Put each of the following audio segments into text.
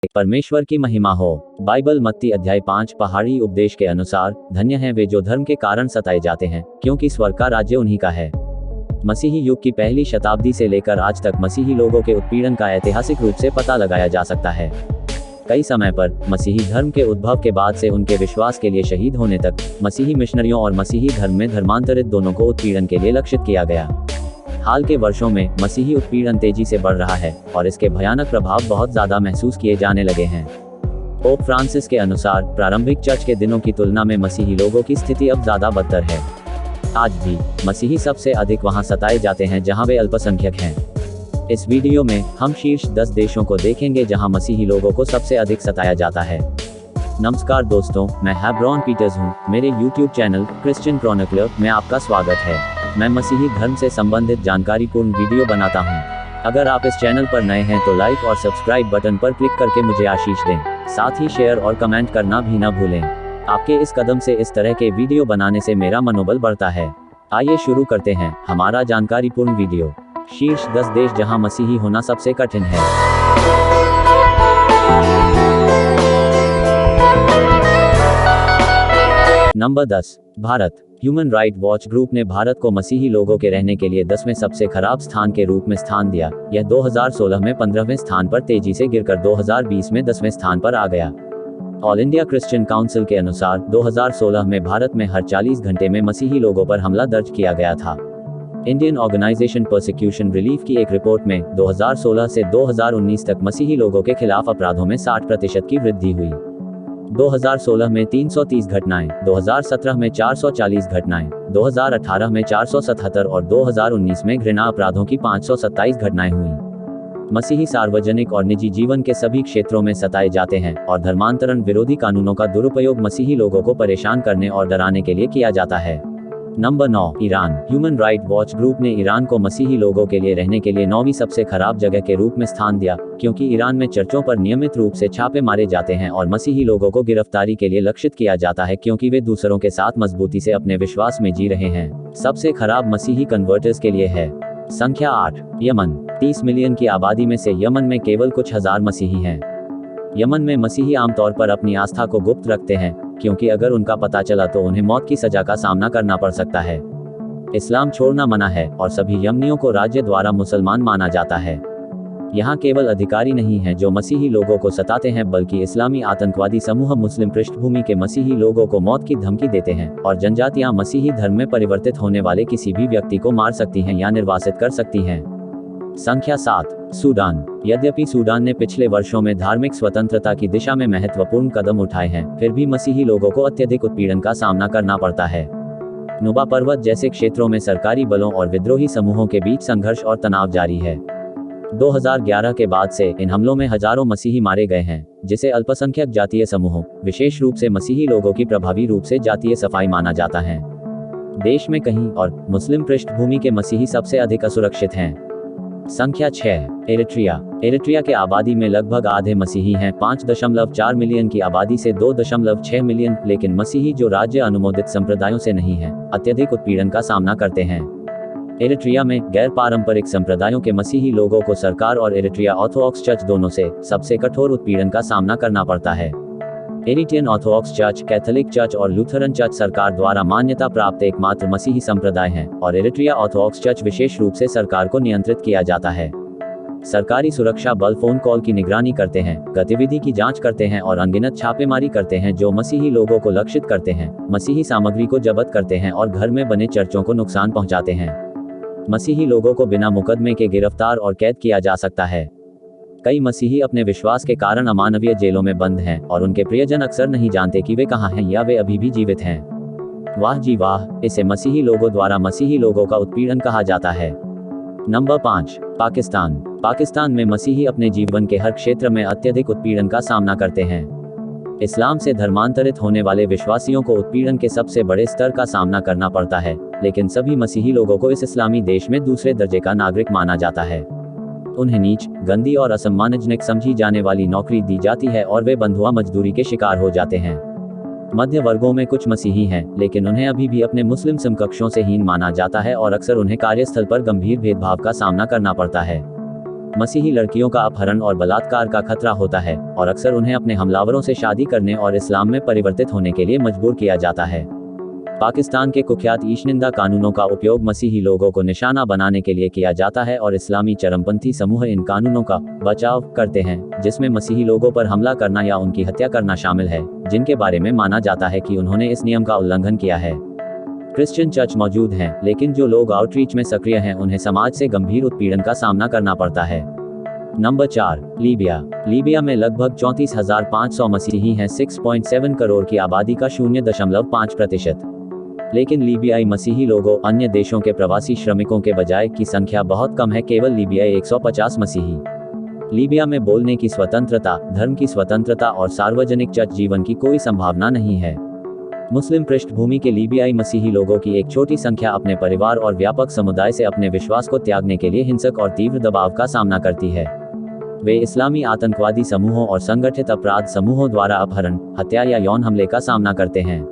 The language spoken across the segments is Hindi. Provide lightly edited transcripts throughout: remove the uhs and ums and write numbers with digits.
परमेश्वर की महिमा हो। बाइबल मत्ती अध्याय 5 पहाड़ी उपदेश के अनुसार, धन्य हैं वे जो धर्म के कारण सताए जाते हैं, क्योंकि स्वर्ग का राज्य उन्हीं का है। मसीही युग की पहली शताब्दी से लेकर आज तक मसीही लोगों के उत्पीड़न का ऐतिहासिक रूप से पता लगाया जा सकता है। कई समय पर मसीही धर्म के उद्भव के बाद से उनके विश्वास के लिए शहीद होने तक, मसीही मिशनरियों और मसीही धर्म में धर्मांतरित दोनों को उत्पीड़न के लिए लक्षित किया गया। हाल के वर्षों में मसीही उत्पीड़न तेजी से बढ़ रहा है और इसके भयानक प्रभाव बहुत ज्यादा महसूस किए जाने लगे हैं। पोप फ्रांसिस के अनुसार प्रारंभिक चर्च के दिनों की तुलना में मसीही लोगों की स्थिति अब ज्यादा बदतर है। आज भी मसीही सबसे अधिक वहां सताए जाते हैं जहां वे अल्पसंख्यक हैं। इस वीडियो में हम शीर्ष 10 देशों को देखेंगे जहां मसीही लोगों को सबसे अधिक सताया जाता है। नमस्कार दोस्तों, मैं हेब्रॉन पीटर्स हूं। मेरे YouTube चैनल क्रिश्चियन क्रॉनिकलर में आपका स्वागत है। मैं मसीही धर्म से संबंधित जानकारीपूर्ण वीडियो बनाता हूं। अगर आप इस चैनल पर नए हैं तो लाइक और सब्सक्राइब बटन पर क्लिक करके मुझे आशीष दें। साथ ही शेयर और कमेंट करना भी न भूलें। आपके इस कदम से इस तरह के वीडियो बनाने से मेरा मनोबल बढ़ता है। आइए शुरू करते हैं हमारा जानकारीपूर्ण वीडियो। शीर्ष 10 देश जहां मसीही होना सबसे कठिन है। Number 10, Bharat. Human right watch group ने भारत को मसीही लोगों के रहने के लिए 10वें सबसे खराब स्थान के रूप में स्थान दिया। यह 2016 में 15वें स्थान पर तेजी से गिरकर 2020 में 10वें स्थान पर आ गया। ऑल इंडिया क्रिश्चियन काउंसिल के अनुसार 2016 में भारत में हर 40 घंटे में मसीही लोगों पर हमला दर्ज किया गया था। इंडियन ऑर्गेनाइजेशन परसिक्यूशन रिलीफ की एक रिपोर्ट में 2016 से 2019 तक मसीही लोगों के खिलाफ अपराधों में 60% की वृद्धि हुई। 2016 में 330 घटनाएं, 2017 में 440 घटनाएं, 2018 में 477 और 2019 में घृणा अपराधों की 527 घटनाएं हुई। मसीही सार्वजनिक और निजी जीवन के सभी क्षेत्रों में सताए जाते हैं और धर्मांतरण विरोधी कानूनों का दुरुपयोग मसीही लोगों को परेशान करने और डराने के लिए किया जाता है। Number 9, Iran. Human right watch group ने ईरान को मसीही लोगों के लिए रहने के लिए 9वीं सबसे खराब जगह के रूप में स्थान दिया, क्योंकि ईरान में चर्चों पर नियमित रूप से छापे मारे जाते हैं और मसीही लोगों को गिरफ्तारी के लिए लक्षित किया जाता है क्योंकि वे दूसरों के साथ मजबूती से अपने विश्वास में जी रहे हैं। सबसे खराब मसीही कन्वर्टर्स के लिए है। संख्या 8, यमन। 30 मिलियन की आबादी में से यमन में केवल कुछ हजार मसीही हैं। यमन में मसीही आमतौर पर अपनी आस्था को गुप्त रखते हैं, क्योंकि अगर उनका पता चला तो उन्हें मौत की सजा का सामना करना पड़ सकता है। इस्लाम छोड़ना मना है और सभी यमनियों को राज्य द्वारा मुसलमान माना जाता है। यहाँ केवल अधिकारी नहीं हैं जो मसीही लोगों को सताते हैं, बल्कि इस्लामी आतंकवादी समूह मुस्लिम पृष्ठभूमि के मसीही लोगों को मौत की धमकी देते हैं और जनजातियां मसीही धर्म में परिवर्तित होने वाले किसी भी व्यक्ति को मार सकती हैं या निर्वासित कर सकती हैं। संख्या 7, सूडान। यद्यपि सूडान ने पिछले वर्षों में धार्मिक स्वतंत्रता की दिशा में महत्वपूर्ण कदम उठाए हैं, फिर भी मसीही लोगों को अत्यधिक उत्पीड़न का सामना करना पड़ता है। नुबा पर्वत जैसे क्षेत्रों में सरकारी बलों और विद्रोही समूहों के बीच संघर्ष और तनाव जारी है। 2011 के बाद से इन हमलों में हजारों मसीही मारे गए हैं, जिसे अल्पसंख्यक जातीय समूहों, विशेष रूप से मसीही लोगों की प्रभावी रूप से जातीय सफाई माना जाता है। देश में कहीं और मुस्लिम पृष्ठभूमि के मसीही सबसे अधिक असुरक्षित हैं। संख्या 6, एरिट्रिया। एरिट्रिया के आबादी में लगभग आधे मसीही हैं। 5.4 मिलियन की आबादी से 2.6 मिलियन, लेकिन मसीही जो राज्य अनुमोदित संप्रदायों से नहीं हैं, अत्यधिक उत्पीड़न का सामना करते हैं। एरिट्रिया में गैर पारंपरिक संप्रदायों के मसीही लोगों को सरकार और एरिट्रिया ऑर्थोडॉक्स चर्च दोनों से सबसे कठोर उत्पीड़न का सामना करना पड़ता है। Eritrean Orthodox church, Catholic church और लूथरन चर्च सरकार द्वारा मान्यता प्राप्त एकमात्र मसीही संप्रदाय हैं और एरिट्रिया ऑर्थोडॉक्स चर्च विशेष रूप से सरकार को नियंत्रित किया जाता है। सरकारी सुरक्षा बल फोन कॉल की निगरानी करते हैं, गतिविधि की जांच करते हैं और अनगिनत छापेमारी करते हैं जो मसीही लोगों को लक्षित करते हैं, मसीही सामग्री को जब्त करते हैं और घर में बने चर्चों को नुकसान पहुंचाते हैं। मसीही लोगों को बिना मुकदमे के गिरफ्तार और कैद किया जा सकता है। कई मसीही अपने विश्वास के कारण अमानवीय जेलों में बंद हैं और उनके प्रियजन अक्सर नहीं जानते कि वे कहाँ हैं या वे अभी भी जीवित हैं। वाह जी वाह, इसे मसीही लोगों द्वारा मसीही लोगों का उत्पीड़न कहा जाता है। नंबर 5, पाकिस्तान। पाकिस्तान में मसीही अपने जीवन के हर क्षेत्र में अत्यधिक उत्पीड़न का सामना करते हैं। इस्लाम से धर्मांतरित होने वाले विश्वासियों को उत्पीड़न के सबसे बड़े स्तर का सामना करना पड़ता है, लेकिन सभी मसीही लोगों को इस इस्लामी देश में दूसरे दर्जे का नागरिक माना जाता है। उन्हें नीच, गंदी और असम्मानजनक समझी जाने वाली नौकरी दी जाती है और वे बंधुआ मजदूरी के शिकार हो जाते हैं। मध्य वर्गों में कुछ मसीही हैं, लेकिन उन्हें अभी भी अपने मुस्लिम समकक्षों से हीन माना जाता है और अक्सर उन्हें कार्यस्थल पर गंभीर भेदभाव का सामना करना पड़ता है। मसीही लड़कियों का अपहरण और बलात्कार का खतरा होता है और अक्सर उन्हें अपने हमलावरों से शादी करने और इस्लाम में परिवर्तित होने के लिए मजबूर किया जाता है। पाकिस्तान के कुख्यात ईशनिंदा कानूनों का उपयोग मसीही लोगों को निशाना बनाने के लिए किया जाता है और इस्लामी चरमपंथी समूह इन कानूनों का बचाव करते हैं, जिसमें मसीही लोगों पर हमला करना या उनकी हत्या करना शामिल है, जिनके बारे में माना जाता है कि उन्होंने इस नियम का उल्लंघन किया है। क्रिश्चियन चर्च मौजूद हैं, लेकिन जो लोग आउटरीच में सक्रिय हैं उन्हें समाज से गंभीर उत्पीड़न का सामना करना पड़ता है। Number 4, Libya. लीबिया में लगभग 34,500 मसीही हैं, 6.7 करोड़ की आबादी का 0.5%। लेकिन लीबियाई मसीही लोगों अन्य देशों के प्रवासी श्रमिकों के बजाय की संख्या बहुत कम है, केवल लीबियाई 150 मसीही। लीबिया में बोलने की स्वतंत्रता, धर्म की स्वतंत्रता और सार्वजनिक चर्च जीवन की कोई संभावना नहीं है। मुस्लिम पृष्ठभूमि के लीबियाई मसीही लोगों की एक छोटी संख्या अपने परिवार और व्यापक समुदाय से अपने विश्वास को त्यागने के लिए हिंसक और तीव्र दबाव का सामना करती है। वे इस्लामी आतंकवादी समूहों और संगठित अपराध समूहों द्वारा अपहरण, हत्या या यौन हमले का सामना करते हैं।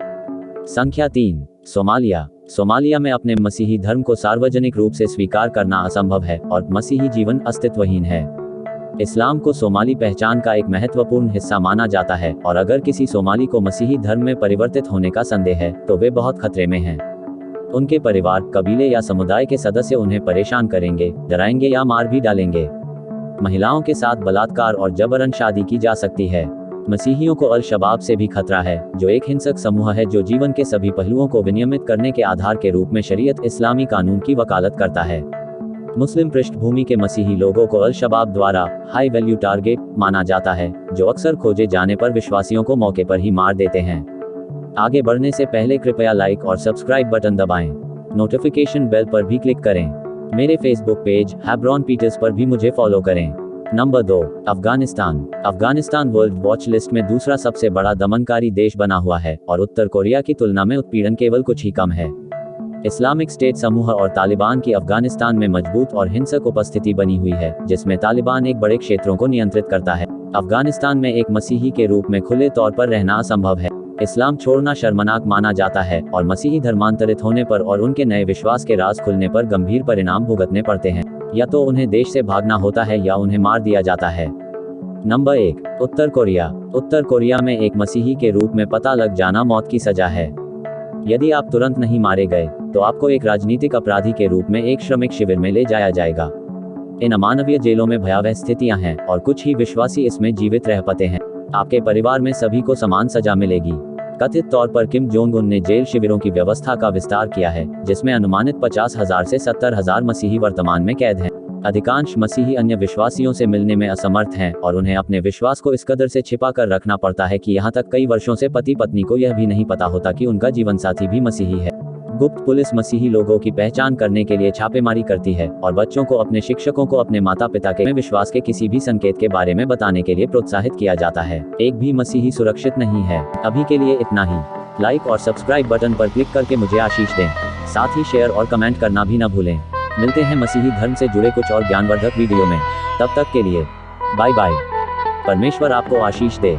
संख्या 3, सोमालिया। सोमालिया में अपने मसीही धर्म को सार्वजनिक रूप से स्वीकार करना असंभव है और मसीही जीवन अस्तित्वहीन है। इस्लाम को सोमाली पहचान का एक महत्वपूर्ण हिस्सा माना जाता है और अगर किसी सोमाली को मसीही धर्म में परिवर्तित होने का संदेह है तो वे बहुत खतरे में हैं। उनके परिवार, कबीले या समुदाय के सदस्य उन्हें परेशान करेंगे, डराएंगे या मार भी डालेंगे। महिलाओं के साथ बलात्कार और जबरन शादी की जा सकती है। मसीहियों को अल शबाब से भी खतरा है, जो एक हिंसक समूह है जो जीवन के सभी पहलुओं को विनियमित करने के आधार के रूप में शरीयत इस्लामी कानून की वकालत करता है। मुस्लिम पृष्ठभूमि के मसीही लोगों को अल शबाब द्वारा हाई वैल्यू टारगेट माना जाता है, जो अक्सर खोजे जाने पर विश्वासियों को मौके पर ही मार देते हैं। आगे बढ़ने से पहले कृपया लाइक और सब्सक्राइब बटन दबाएं। नोटिफिकेशन बेल पर भी क्लिक करें। मेरे फेसबुक पेज हेब्रॉन पीटर्स पर भी मुझे फॉलो करें। Number 2, Afghanistan. Afghanistan world watch list में दूसरा सबसे बड़ा दमनकारी देश बना हुआ है और उत्तर कोरिया की तुलना में उत्पीड़न केवल कुछ ही कम है। इस्लामिक स्टेट समूह और तालिबान की अफगानिस्तान में मजबूत और हिंसक उपस्थिति बनी हुई है, जिसमें तालिबान एक बड़े क्षेत्रों को नियंत्रित करता है। अफगानिस्तान में एक मसीही के रूप में खुले तौर पर रहना असंभव है। इस्लाम छोड़ना शर्मनाक माना जाता है और मसीही धर्मांतरित होने पर और उनके नए विश्वास के राज खुलने पर गंभीर परिणाम भुगतने पड़ते हैं। या तो उन्हें देश से भागना होता है या उन्हें मार दिया जाता है। नंबर 1, उत्तर कोरिया। उत्तर कोरिया में एक मसीही के रूप में पता लग जाना मौत की सजा है। यदि आप तुरंत नहीं मारे गए तो आपको एक राजनीतिक अपराधी के रूप में एक श्रमिक शिविर में ले जाया जाएगा। इन अमानवीय जेलों में भयावह स्थितियां हैं और कुछ ही विश्वासी इसमें जीवित रह पाते हैं। आपके परिवार में सभी को समान सजा मिलेगी। कथित तौर पर किम जोंग उन ने जेल शिविरों की व्यवस्था का विस्तार किया है, जिसमें अनुमानित 50,000 से 70,000 मसीही वर्तमान में कैद हैं। अधिकांश मसीही अन्य विश्वासियों से मिलने में असमर्थ हैं और उन्हें अपने विश्वास को इस कदर से छिपा कर रखना पड़ता है कि यहाँ तक कई वर्षों से पति पत्नी को यह भी नहीं पता होता कि उनका जीवनसाथी भी मसीही है। गुप्त पुलिस मसीही लोगों की पहचान करने के लिए छापेमारी करती है और बच्चों को अपने शिक्षकों को अपने माता पिता के विश्वास के किसी भी संकेत के बारे में बताने के लिए प्रोत्साहित किया जाता है। एक भी मसीही सुरक्षित नहीं है। अभी के लिए इतना ही। लाइक और सब्सक्राइब बटन पर क्लिक करके मुझे आशीष दें। साथ ही शेयर और कमेंट करना भी न भूलें। मिलते हैं मसीही धर्म से जुड़े कुछ और ज्ञानवर्धक वीडियो में। तब तक के लिए बाय बाय। परमेश्वर आपको आशीष दे।